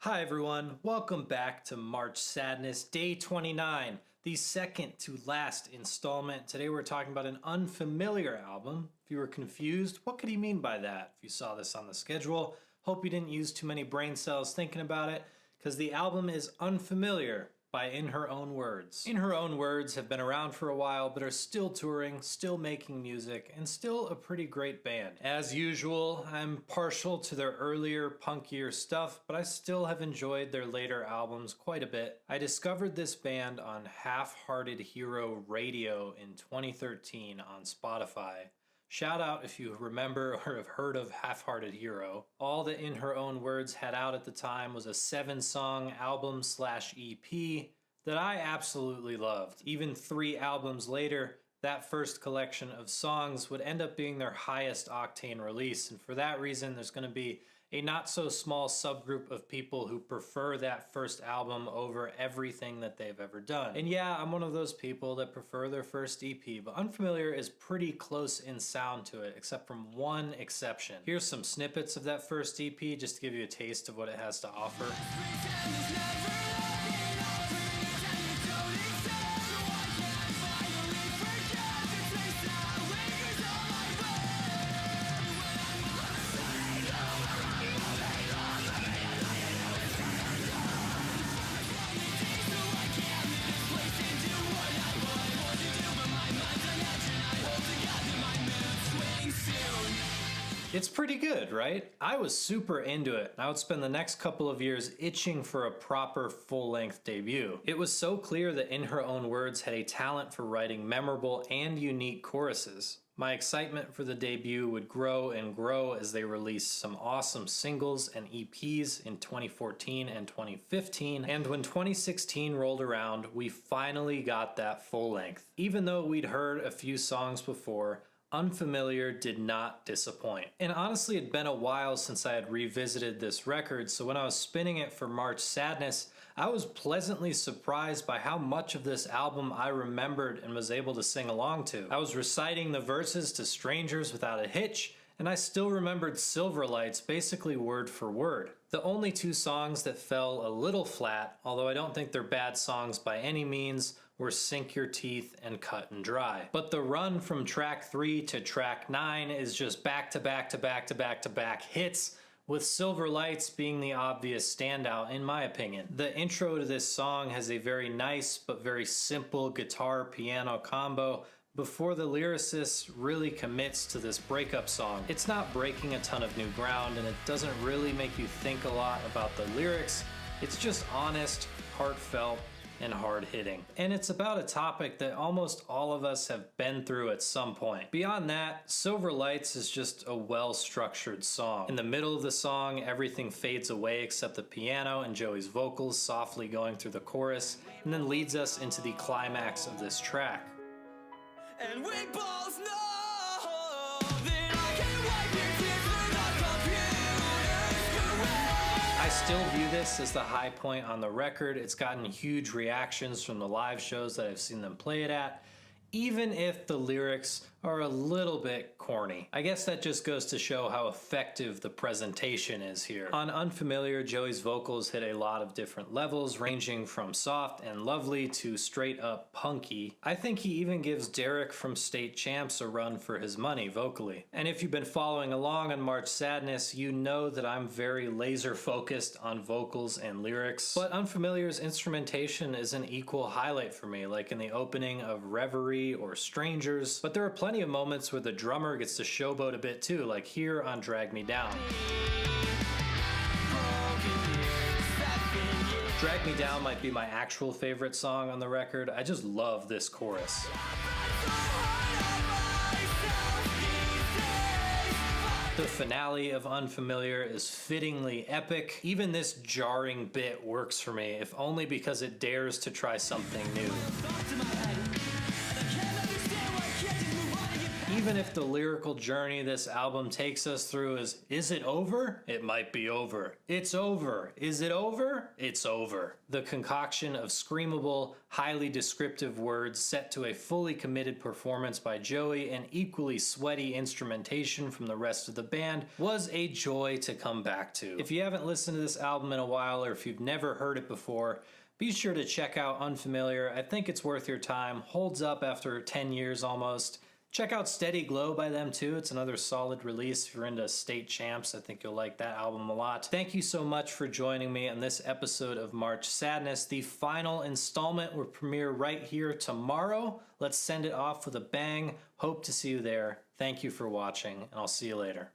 Hi everyone, welcome back to March Sadness, day 29, the second to last installment. Today we're talking about an unfamiliar album. If you were confused, what could he mean by that? If you saw this on the schedule, hope you didn't use too many brain cells thinking about it, because the album is Unfamiliar by In Her Own Words. In Her Own Words have been around for a while, but are still touring, still making music, and still a pretty great band. As usual, I'm partial to their earlier, punkier stuff, but I still have enjoyed their later albums quite a bit. I discovered this band on Half-Hearted Hero Radio in 2013 on Spotify. Shout out if you remember or have heard of Half-Hearted Hero. All that In Her Own Words had out at the time was a 7-song album/EP that I absolutely loved. Even 3 albums later, that first collection of songs would end up being their highest octane release, and for that reason there's going to be a not so small subgroup of people who prefer that first album over everything that they've ever done. And yeah, I'm one of those people that prefer their first EP, but Unfamiliar is pretty close in sound to it, except from one exception. Here's some snippets of that first EP just to give you a taste of what it has to offer. It's pretty good, right? I was super into it. I would spend the next couple of years itching for a proper full-length debut. It was so clear that In Her Own Words had a talent for writing memorable and unique choruses. My excitement for the debut would grow and grow as they released some awesome singles and EPs in 2014 and 2015, and when 2016 rolled around, we finally got that full length. Even though we'd heard a few songs before, Unfamiliar did not disappoint. And honestly, it'd been a while since I had revisited this record, so when I was spinning it for March Sadness, I was pleasantly surprised by how much of this album I remembered and was able to sing along to. I was reciting the verses to strangers without a hitch, and I still remembered Silver Lights basically word for word. The only 2 songs that fell a little flat, although I don't think they're bad songs by any means, were Sink Your Teeth and Cut and Dry. But the run from track 3 to track 9 is just back to back to back to back to back hits, with Silver Lights being the obvious standout in my opinion. The intro to this song has a very nice but very simple guitar-piano combo before the lyricist really commits to this breakup song. It's not breaking a ton of new ground, and it doesn't really make you think a lot about the lyrics. It's just honest, heartfelt, and hard-hitting. And it's about a topic that almost all of us have been through at some point. Beyond that, Silver Lights is just a well-structured song. In the middle of the song, everything fades away except the piano and Joey's vocals softly going through the chorus, and then leads us into the climax of this track. And we both know that I can wipe your tears with our computers. I still view this as the high point on the record. It's gotten huge reactions from the live shows that I've seen them play it at, even if the lyrics are a little bit corny. I guess that just goes to show how effective the presentation is here. On Unfamiliar, Joey's vocals hit a lot of different levels, ranging from soft and lovely to straight up punky. I think he even gives Derek from State Champs a run for his money vocally. And if you've been following along on March Sadness, you know that I'm very laser focused on vocals and lyrics. But Unfamiliar's instrumentation is an equal highlight for me, like in the opening of Reverie or Strangers. But there are plenty of moments where the drummer gets to showboat a bit too, like here on Drag Me Down. Drag Me Down might be my actual favorite song on the record. I just love this chorus. The finale of Unfamiliar is fittingly epic. Even this jarring bit works for me, if only because it dares to try something new. Even if the lyrical journey this album takes us through is it over? It might be over. It's over. Is it over? It's over. The concoction of screamable, highly descriptive words set to a fully committed performance by Joey and equally sweaty instrumentation from the rest of the band was a joy to come back to. If you haven't listened to this album in a while, or if you've never heard it before, be sure to check out Unfamiliar. I think it's worth your time. Holds up after 10 years almost. Check out Steady Glow by them too. It's another solid release. If you're into State Champs, I think you'll like that album a lot. Thank you so much for joining me on this episode of March Sadness. The final installment will premiere right here tomorrow. Let's send it off with a bang. Hope to see you there. Thank you for watching, and I'll see you later.